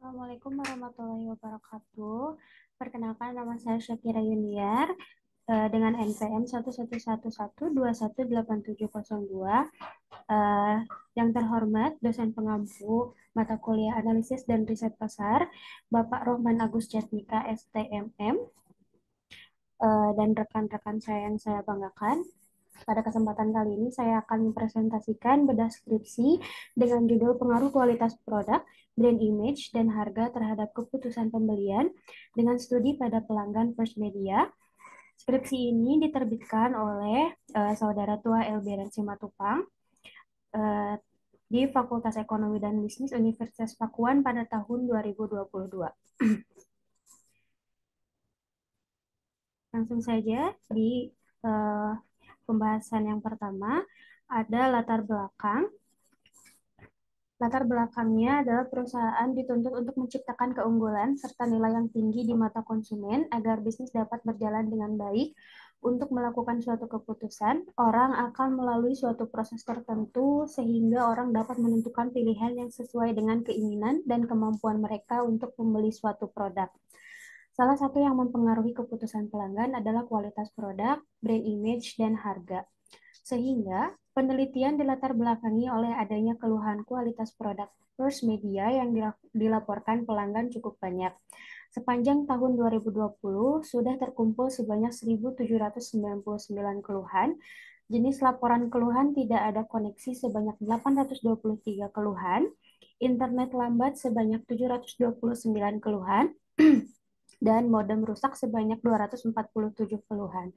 Assalamualaikum warahmatullahi wabarakatuh. Perkenalkan, nama saya Syakira Yuniar dengan NPM 11112187002. Eh, yang terhormat, dosen pengampu mata kuliah analisis dan riset pasar, Bapak Rohman Agus Jatmika, STMM, dan rekan-rekan saya yang saya banggakan. Pada kesempatan kali ini saya akan mempresentasikan bedah skripsi dengan judul Pengaruh Kualitas Produk, Brand Image, dan Harga terhadap Keputusan Pembelian dengan studi pada pelanggan First Media. Skripsi ini diterbitkan oleh Saudara Tua Elberan Simatupang eh, di Fakultas Ekonomi dan Bisnis Universitas Pakuan pada tahun 2022. Langsung saja di eh, pembahasan yang pertama ada latar belakang. Latar belakangnya adalah perusahaan dituntut untuk menciptakan keunggulan serta nilai yang tinggi di mata konsumen agar bisnis dapat berjalan dengan baik. Untuk melakukan suatu keputusan, orang akan melalui suatu proses tertentu sehingga orang dapat menentukan pilihan yang sesuai dengan keinginan dan kemampuan mereka untuk membeli suatu produk. Salah satu yang mempengaruhi keputusan pelanggan adalah kualitas produk, brand image, dan harga. Sehingga penelitian dilatar belakangi oleh adanya keluhan kualitas produk First Media yang dilaporkan pelanggan cukup banyak. Sepanjang tahun 2020 sudah terkumpul sebanyak 1.799 keluhan. Jenis laporan keluhan tidak ada koneksi sebanyak 823 keluhan, internet lambat sebanyak 729 keluhan, dan modem rusak sebanyak 247 keluhan.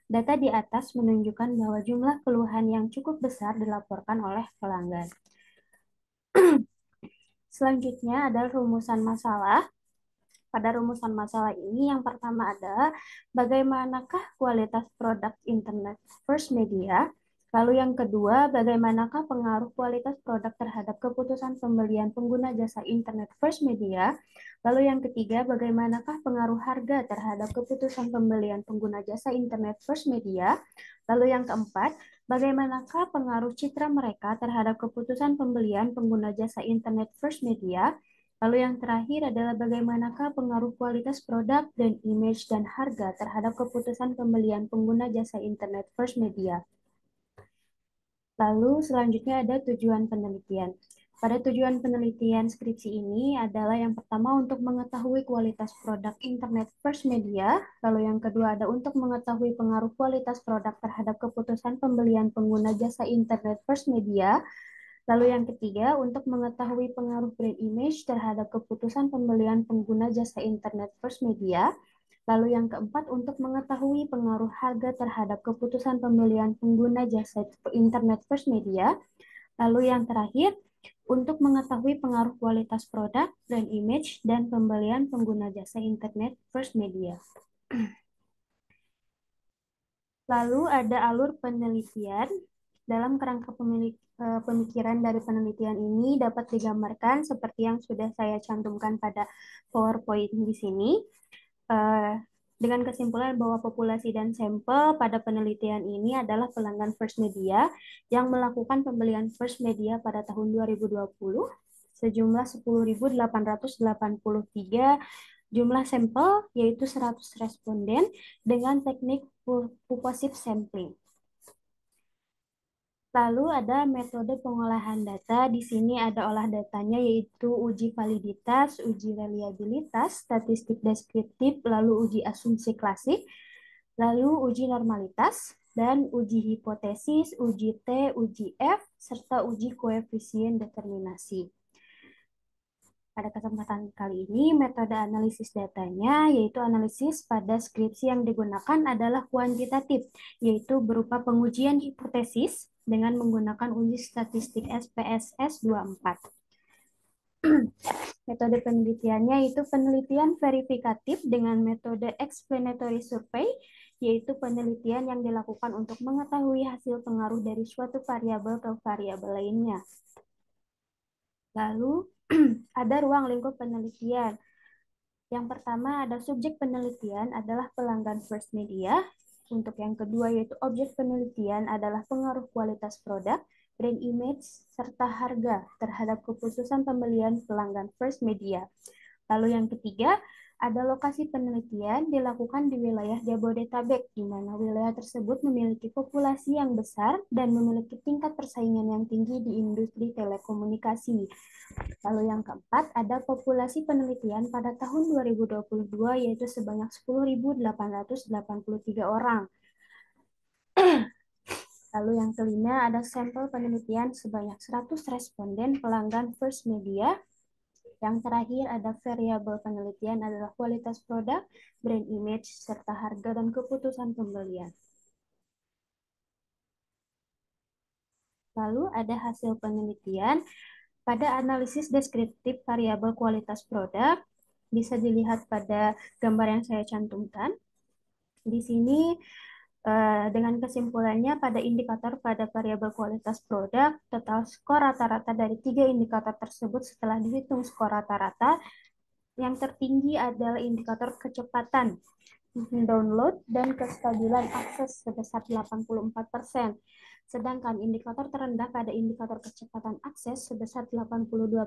Data di atas menunjukkan bahwa jumlah keluhan yang cukup besar dilaporkan oleh pelanggan. Selanjutnya adalah rumusan masalah. Pada rumusan masalah ini yang pertama adalah bagaimanakah kualitas produk internet First Media. Lalu yang kedua, bagaimanakah pengaruh kualitas produk terhadap keputusan pembelian pengguna jasa internet First Media. Lalu yang ketiga, bagaimanakah pengaruh harga terhadap keputusan pembelian pengguna jasa internet First Media. Lalu yang keempat, bagaimanakah pengaruh citra mereka terhadap keputusan pembelian pengguna jasa internet First Media. Lalu yang terakhir adalah bagaimanakah pengaruh kualitas produk dan image dan harga terhadap keputusan pembelian pengguna jasa internet First Media. Lalu selanjutnya ada tujuan penelitian. Pada tujuan penelitian skripsi ini adalah yang pertama untuk mengetahui kualitas produk internet First Media, lalu yang kedua ada untuk mengetahui pengaruh kualitas produk terhadap keputusan pembelian pengguna jasa internet First Media, lalu yang ketiga untuk mengetahui pengaruh brand image terhadap keputusan pembelian pengguna jasa internet First Media, lalu yang keempat untuk mengetahui pengaruh harga terhadap keputusan pembelian pengguna jasa internet First Media. Lalu yang terakhir, untuk mengetahui pengaruh kualitas produk, brand image, dan pembelian pengguna jasa internet First Media. Lalu ada alur penelitian. Dalam kerangka pemikiran dari penelitian ini dapat digambarkan seperti yang sudah saya cantumkan pada PowerPoint di sini. Eh, dengan kesimpulan bahwa populasi dan sampel pada penelitian ini adalah pelanggan First Media yang melakukan pembelian First Media pada tahun 2020 sejumlah 10.883 jumlah sampel yaitu 100 responden dengan teknik purposive sampling. Lalu ada metode pengolahan data. Di sini ada olah datanya yaitu uji validitas, uji reliabilitas, statistik deskriptif, lalu uji asumsi klasik, lalu uji normalitas, dan uji hipotesis, uji T, uji F, serta uji koefisien determinasi. Pada kesempatan kali ini, metode analisis datanya yaitu analisis pada skripsi yang digunakan adalah kuantitatif, yaitu berupa pengujian hipotesis dengan menggunakan uji statistik SPSS 24. Metode penelitiannya itu penelitian verifikatif dengan metode explanatory survey, yaitu penelitian yang dilakukan untuk mengetahui hasil pengaruh dari suatu variabel ke variabel lainnya. Lalu ada ruang lingkup penelitian. Yang pertama ada subjek penelitian adalah pelanggan First Media. Untuk yang kedua yaitu objek penelitian adalah pengaruh kualitas produk. brand image, serta harga terhadap keputusan pembelian pelanggan First Media. Lalu yang ketiga, ada lokasi penelitian dilakukan di wilayah Jabodetabek, di mana wilayah tersebut memiliki populasi yang besar dan memiliki tingkat persaingan yang tinggi di industri telekomunikasi. Lalu yang keempat, ada populasi penelitian pada tahun 2022 yaitu sebanyak 10.883 orang. Lalu yang kelima, ada sampel penelitian sebanyak 100 responden pelanggan First Media. Yang terakhir, ada variabel penelitian adalah kualitas produk, brand image, serta harga dan keputusan pembelian. Lalu ada hasil penelitian pada analisis deskriptif variabel kualitas produk. Bisa dilihat pada gambar yang saya cantumkan. Di sini dengan kesimpulannya pada indikator pada variabel kualitas produk, total skor rata-rata dari 3 indikator tersebut setelah dihitung skor rata-rata, yang tertinggi adalah indikator kecepatan download dan kestabilan akses sebesar 84%. Sedangkan indikator terendah pada indikator kecepatan akses sebesar 82%.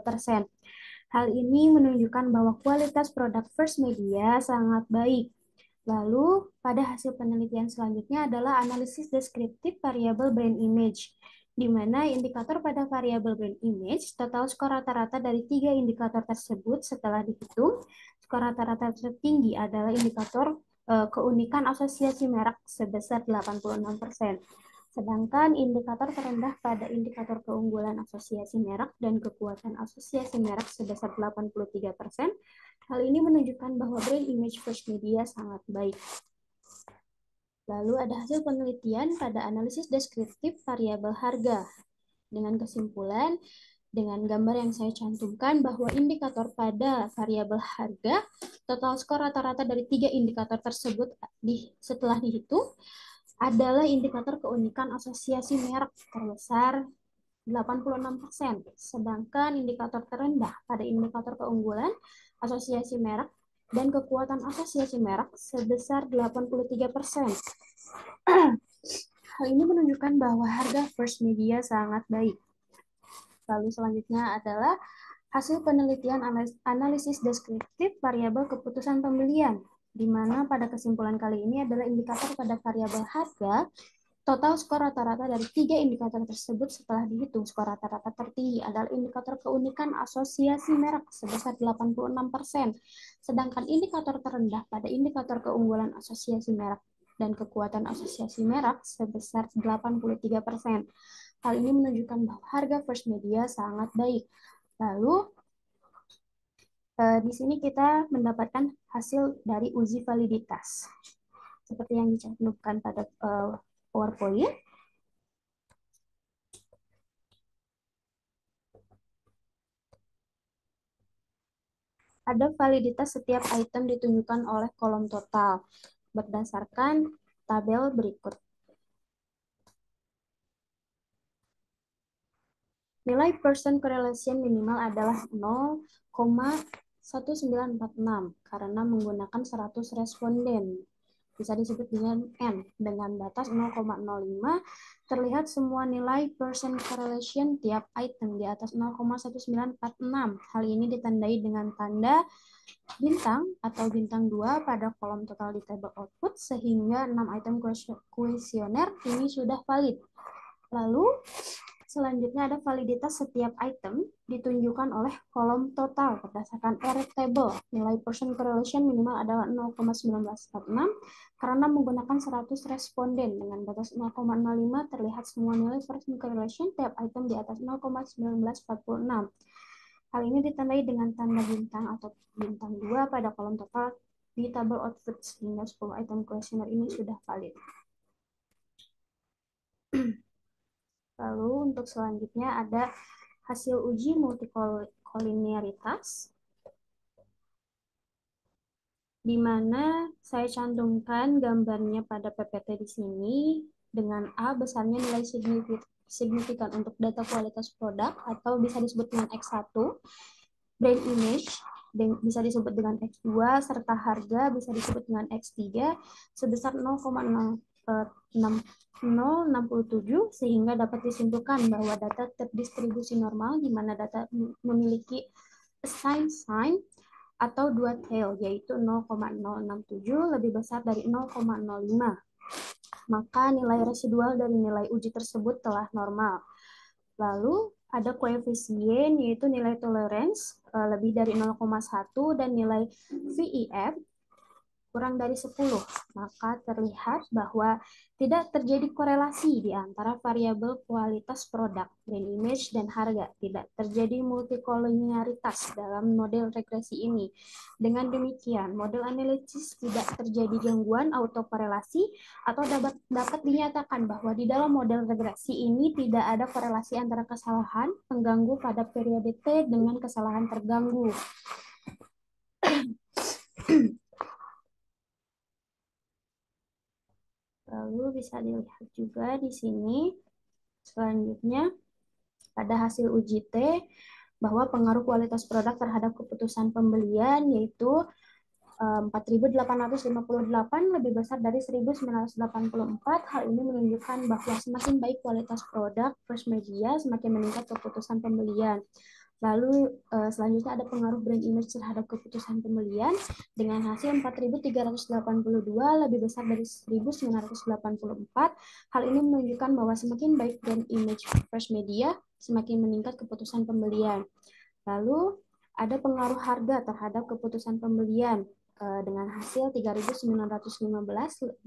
Hal ini menunjukkan bahwa kualitas produk First Media sangat baik. Lalu, pada hasil penelitian selanjutnya adalah analisis deskriptif variabel brand image, di mana indikator pada variabel brand image, total skor rata-rata dari 3 indikator tersebut setelah dihitung, skor rata-rata tertinggi adalah indikator keunikan asosiasi merek sebesar 86%. Sedangkan indikator terendah pada indikator keunggulan asosiasi merek dan kekuatan asosiasi merek sebesar 83%. Hal ini menunjukkan bahwa brand image First Media sangat baik. Lalu ada hasil penelitian pada analisis deskriptif variabel harga. Dengan kesimpulan, dengan gambar yang saya cantumkan bahwa indikator pada variabel harga, total skor rata-rata dari 3 indikator tersebut setelah dihitung, adalah indikator keunikan asosiasi merek terbesar 86%, sedangkan indikator terendah pada indikator keunggulan asosiasi merek dan kekuatan asosiasi merek sebesar 83%. Hal ini menunjukkan bahwa harga First Media sangat baik. Lalu selanjutnya adalah hasil penelitian analisis deskriptif variabel keputusan pembelian, di mana pada kesimpulan kali ini adalah indikator pada variabel harga. Total skor rata-rata dari 3 indikator tersebut setelah dihitung skor rata-rata tertinggi adalah indikator keunikan asosiasi merek sebesar 86%, sedangkan indikator terendah pada indikator keunggulan asosiasi merek dan kekuatan asosiasi merek sebesar 83%. Hal ini menunjukkan bahwa harga First Media sangat baik. Lalu, di sini kita mendapatkan hasil dari uji validitas. Seperti yang dicantumkan pada PowerPoint. Ada validitas setiap item ditunjukkan oleh kolom total berdasarkan tabel berikut. Nilai person correlation minimal adalah 0,1946 karena menggunakan 100 responden. Bisa disebut dengan N. Dengan batas 0,05 terlihat semua nilai person correlation tiap item di atas 0,1946. Hal ini ditandai dengan tanda bintang atau bintang 2 pada kolom total di tabel output sehingga 6 item kuesioner ini sudah valid. Lalu selanjutnya ada validitas setiap item ditunjukkan oleh kolom total berdasarkan error table. Nilai person correlation minimal adalah 0,1946 karena menggunakan 100 responden. Dengan batas 0,05 terlihat semua nilai person correlation tiap item di atas 0,1946. Hal ini ditandai dengan tanda bintang atau bintang 2 pada kolom total di tabel output sehingga 10 item kuesioner ini sudah valid. Lalu untuk selanjutnya ada hasil uji multikolinearitas, di mana saya cantumkan gambarnya pada PPT di sini dengan A besarnya nilai signifikan untuk data kualitas produk atau bisa disebut dengan X1, brand image bisa disebut dengan X2, serta harga bisa disebut dengan X3 sebesar 0,0 0,67 sehingga dapat disimpulkan bahwa data terdistribusi normal di mana data memiliki assigned sign atau dua tail yaitu 0,067 lebih besar dari 0,05. Maka nilai residual dari nilai uji tersebut telah normal. Lalu ada koefisien yaitu nilai tolerance lebih dari 0,1 dan nilai VEF kurang dari 10, maka terlihat bahwa tidak terjadi korelasi di antara variabel kualitas produk, brand image, dan harga. Tidak terjadi multikoliniaritas dalam model regresi ini. Dengan demikian, model analisis tidak terjadi gangguan autokorelasi atau dapat dinyatakan bahwa di dalam model regresi ini tidak ada korelasi antara kesalahan pengganggu pada periode T dengan kesalahan terganggu. Lalu bisa dilihat juga di sini selanjutnya pada hasil uji T bahwa pengaruh kualitas produk terhadap keputusan pembelian yaitu 4.858 lebih besar dari 1.984. Hal ini menunjukkan bahwa semakin baik kualitas produk first media, semakin meningkat keputusan pembelian. Lalu selanjutnya ada pengaruh brand image terhadap keputusan pembelian dengan hasil 4.382 lebih besar dari 1.984. Hal ini menunjukkan bahwa semakin baik brand image first media, semakin meningkat keputusan pembelian. Lalu ada pengaruh harga terhadap keputusan pembelian dengan hasil 3.915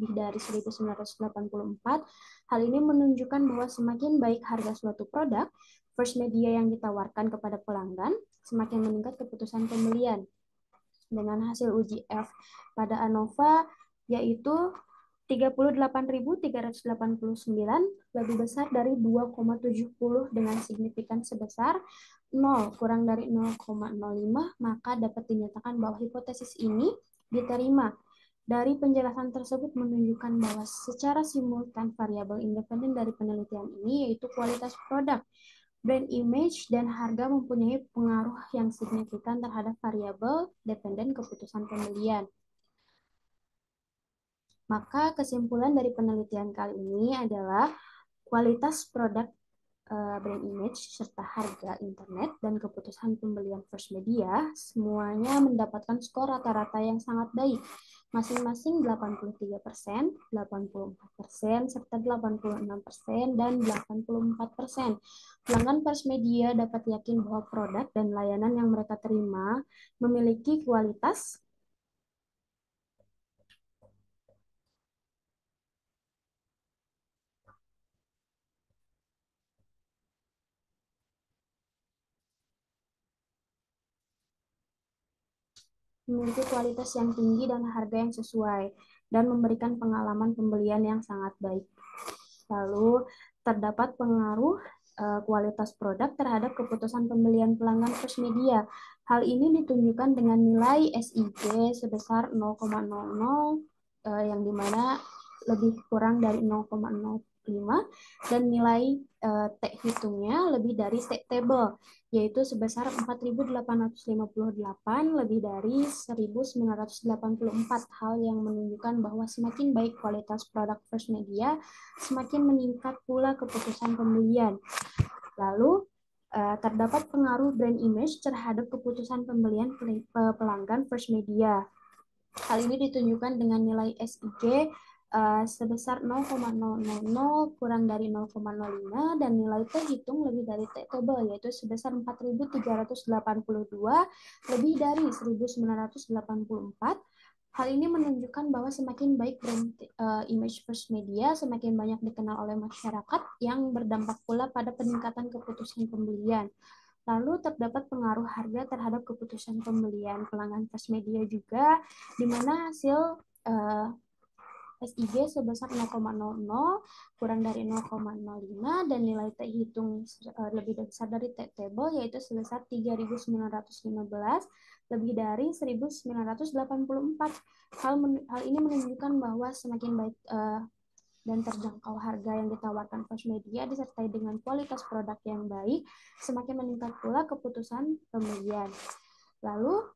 lebih dari 1.984. Hal ini menunjukkan bahwa semakin baik harga suatu produk, first media yang ditawarkan kepada pelanggan, semakin meningkat keputusan pembelian. Dengan hasil uji F pada ANOVA yaitu 38.389 lebih besar dari 2,70 dengan signifikan sebesar 0 kurang dari 0,05, maka dapat dinyatakan bahwa hipotesis ini diterima. Dari penjelasan tersebut menunjukkan bahwa secara simultan variabel independen dari penelitian ini yaitu kualitas produk, brand image, dan harga mempunyai pengaruh yang signifikan terhadap variabel dependen keputusan pembelian. Maka kesimpulan dari penelitian kali ini adalah kualitas produk, brand image, serta harga internet dan keputusan pembelian first media semuanya mendapatkan skor rata-rata yang sangat baik, masing-masing 83%, 84%, serta 86% dan 84%. Pelanggan first media dapat yakin bahwa produk dan layanan yang mereka terima memiliki kualitas memiliki kualitas yang tinggi dan harga yang sesuai, dan memberikan pengalaman pembelian yang sangat baik. Lalu, terdapat pengaruh kualitas produk terhadap keputusan pembelian pelanggan first media. Hal ini ditunjukkan dengan nilai SIG sebesar 0,00, yang dimana lebih kurang dari 0,05, dan nilai T hitungnya lebih dari T table, yaitu sebesar 4.858 lebih dari 1.984. Hal yang menunjukkan bahwa semakin baik kualitas produk first media, semakin meningkat pula keputusan pembelian. Lalu, terdapat pengaruh brand image terhadap keputusan pembelian pelanggan first media. Hal ini ditunjukkan dengan nilai SIG sebesar 0,000 kurang dari 0,05 dan nilai T hitung lebih dari T table yaitu sebesar 4.382 lebih dari 1.984. Hal ini menunjukkan bahwa semakin baik brand image first media, semakin banyak dikenal oleh masyarakat yang berdampak pula pada peningkatan keputusan pembelian. Lalu terdapat pengaruh harga terhadap keputusan pembelian pelanggan first media juga, di mana hasil SIG sebesar 0,00 kurang dari 0,05 dan nilai T hitung lebih besar dari T table yaitu sebesar 3.915 lebih dari 1.984. Hal ini menunjukkan bahwa semakin baik dan terjangkau harga yang ditawarkan first media disertai dengan kualitas produk yang baik, semakin meningkat pula keputusan pembelian. Lalu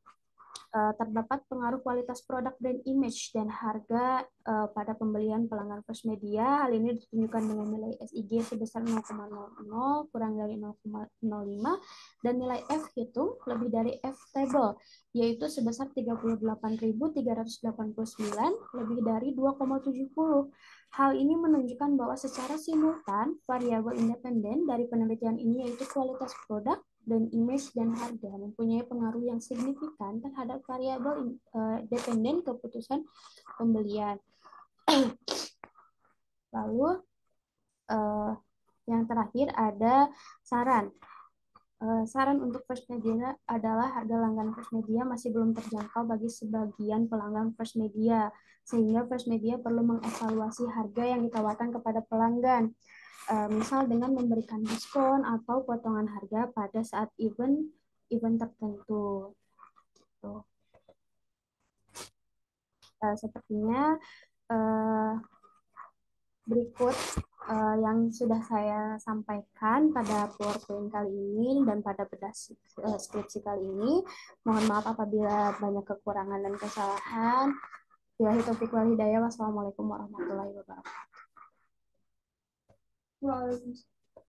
terdapat pengaruh kualitas produk dan image dan harga pada pembelian pelanggan first media. Hal ini ditunjukkan dengan nilai SIG sebesar 0,00 kurang dari 0,05 dan nilai F hitung lebih dari F table yaitu sebesar 38.389 lebih dari 2,70. Hal ini menunjukkan bahwa secara simultan variabel independen dari penelitian ini yaitu kualitas produk dan image dan harga mempunyai pengaruh yang signifikan terhadap variabel dependen keputusan pembelian. Lalu yang terakhir ada saran. Saran untuk first media adalah harga langganan first media masih belum terjangkau bagi sebagian pelanggan first media, sehingga first media perlu mengevaluasi harga yang ditawarkan kepada pelanggan. Misal dengan memberikan diskon atau potongan harga pada saat event tertentu. Tuh. Sepertinya berikut yang sudah saya sampaikan pada PowerPoint kali ini dan pada bedah skripsi kali ini. Mohon maaf apabila banyak kekurangan dan kesalahan. Billahi taufiq wal hidayah. Wassalamualaikum warahmatullahi wabarakatuh.